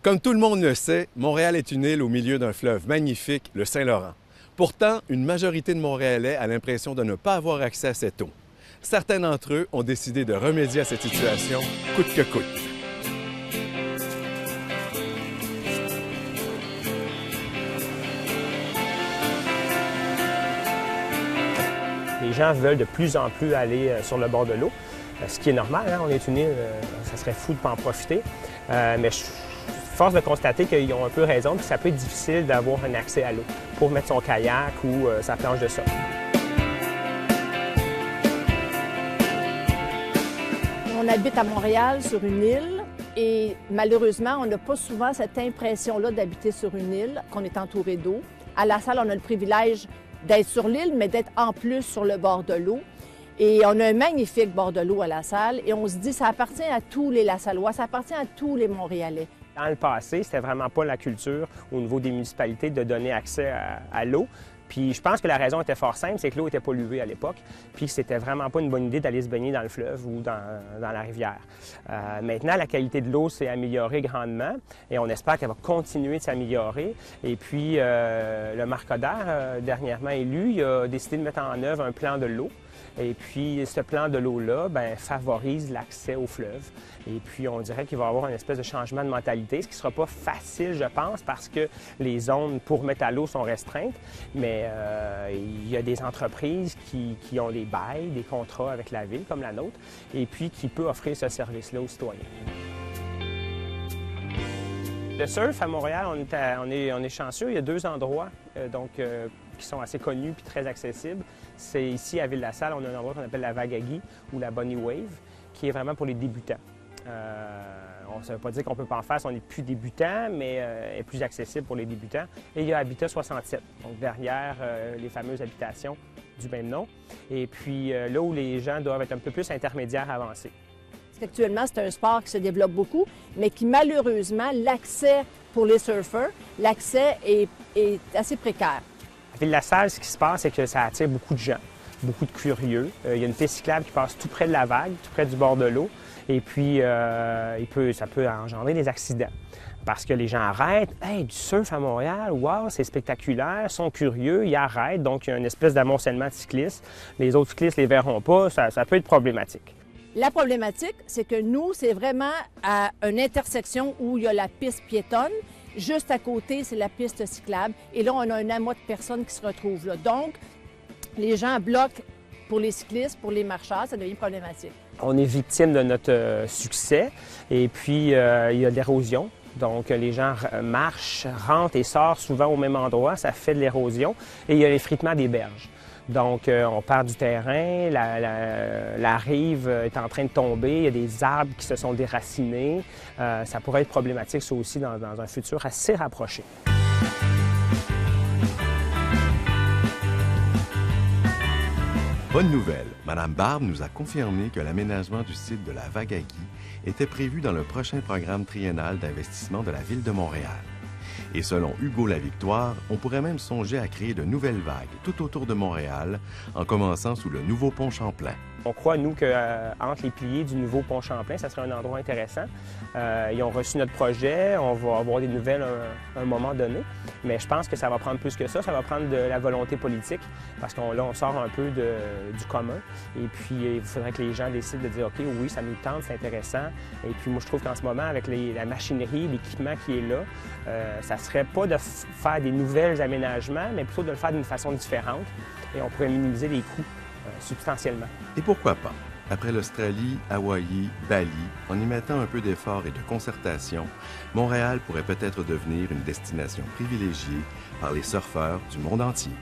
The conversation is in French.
Comme tout le monde le sait, Montréal est une île au milieu d'un fleuve magnifique, le Saint-Laurent. Pourtant, une majorité de Montréalais a l'impression de ne pas avoir accès à cette eau. Certains d'entre eux ont décidé de remédier à cette situation coûte que coûte. Les gens veulent de plus en plus aller sur le bord de l'eau, ce qui est normal, hein? On est une île, ça serait fou de ne pas en profiter. Mais force de constater qu'ils ont un peu raison, puis ça peut être difficile d'avoir un accès à l'eau pour mettre son kayak ou sa planche de surf. On habite à Montréal sur une île et malheureusement, on n'a pas souvent cette impression-là d'habiter sur une île, qu'on est entouré d'eau. À La Salle, on a le privilège d'être sur l'île, mais d'être en plus sur le bord de l'eau. Et on a un magnifique bord de l'eau à La Salle et on se dit ça appartient à tous les Lassallois, ça appartient à tous les Montréalais. Dans le passé, c'était vraiment pas la culture au niveau des municipalités de donner accès à l'eau. Puis je pense que la raison était fort simple, c'est que l'eau était polluée à l'époque, puis c'était vraiment pas une bonne idée d'aller se baigner dans le fleuve ou dans la rivière. Maintenant, la qualité de l'eau s'est améliorée grandement et on espère qu'elle va continuer de s'améliorer. Et puis, le maire Coderre, dernièrement élu, il a décidé de mettre en œuvre un plan de l'eau. Et puis, ce plan de l'eau-là favorise l'accès au fleuve. Et puis, on dirait qu'il va y avoir une espèce de changement de mentalité, ce qui ne sera pas facile, je pense, parce que les zones pour mettre à l'eau sont restreintes. Mais il y a des entreprises qui ont des bails, des contrats avec la ville, comme la nôtre, et puis qui peut offrir ce service-là aux citoyens. Le surf à Montréal, on est chanceux. Il y a 2 endroits qui sont assez connus puis très accessibles. C'est ici, à Ville-la-Salle, on a un endroit qu'on appelle la Wagagi ou la Bunny Wave, qui est vraiment pour les débutants. Ça ne veut pas dire qu'on ne peut pas en faire si on n'est plus débutant, mais est plus accessible pour les débutants. Et il y a Habitat 67, donc derrière les fameuses habitations du même nom. Et puis là où les gens doivent être un peu plus intermédiaires avancés. Actuellement, c'est un sport qui se développe beaucoup, mais qui malheureusement, l'accès pour les surfeurs, l'accès est assez précaire. À Ville-la-Salle, ce qui se passe, c'est que ça attire beaucoup de gens, beaucoup de curieux. Il y a une piste cyclable qui passe tout près de la vague, tout près du bord de l'eau. Et puis, ça peut engendrer des accidents. Parce que les gens arrêtent. « Hey, du surf à Montréal, wow, c'est spectaculaire, ils sont curieux, ils arrêtent. » Donc, il y a une espèce d'amoncellement de cyclistes. Les autres cyclistes ne les verront pas, ça peut être problématique. La problématique, c'est que nous, c'est vraiment à une intersection où il y a la piste piétonne. Juste à côté, c'est la piste cyclable. Et là, on a un amas de personnes qui se retrouvent là. Donc, les gens bloquent pour les cyclistes, pour les marcheurs, ça devient problématique. On est victime de notre succès et puis il y a de l'érosion. Donc, les gens marchent, rentrent et sortent souvent au même endroit, ça fait de l'érosion. Et il y a l'effritement des berges. Donc, on perd du terrain, la rive est en train de tomber, il y a des arbres qui se sont déracinés. Ça pourrait être problématique, ça aussi, dans un futur assez rapproché. Bonne nouvelle, Mme Barbe nous a confirmé que l'aménagement du site de la Wagagi était prévu dans le prochain programme triennal d'investissement de la Ville de Montréal. Et selon Hugo Lavictoire, on pourrait même songer à créer de nouvelles vagues tout autour de Montréal, en commençant sous le nouveau pont Champlain. On croit, nous, qu'entre les piliers du nouveau pont Champlain, ça serait un endroit intéressant. Ils ont reçu notre projet, on va avoir des nouvelles à un moment donné, mais je pense que ça va prendre plus que ça va prendre de la volonté politique, parce qu'on sort un peu du commun, et puis il faudrait que les gens décident de dire « OK, oui, ça nous tente, c'est intéressant », et puis moi, je trouve qu'en ce moment, avec la machinerie, l'équipement qui est là, ça serait pas de faire des nouvelles aménagements, mais plutôt de le faire d'une façon différente, et on pourrait minimiser les coûts substantiellement. Et pourquoi pas? Après l'Australie, Hawaï, Bali, en y mettant un peu d'effort et de concertation, Montréal pourrait peut-être devenir une destination privilégiée par les surfeurs du monde entier.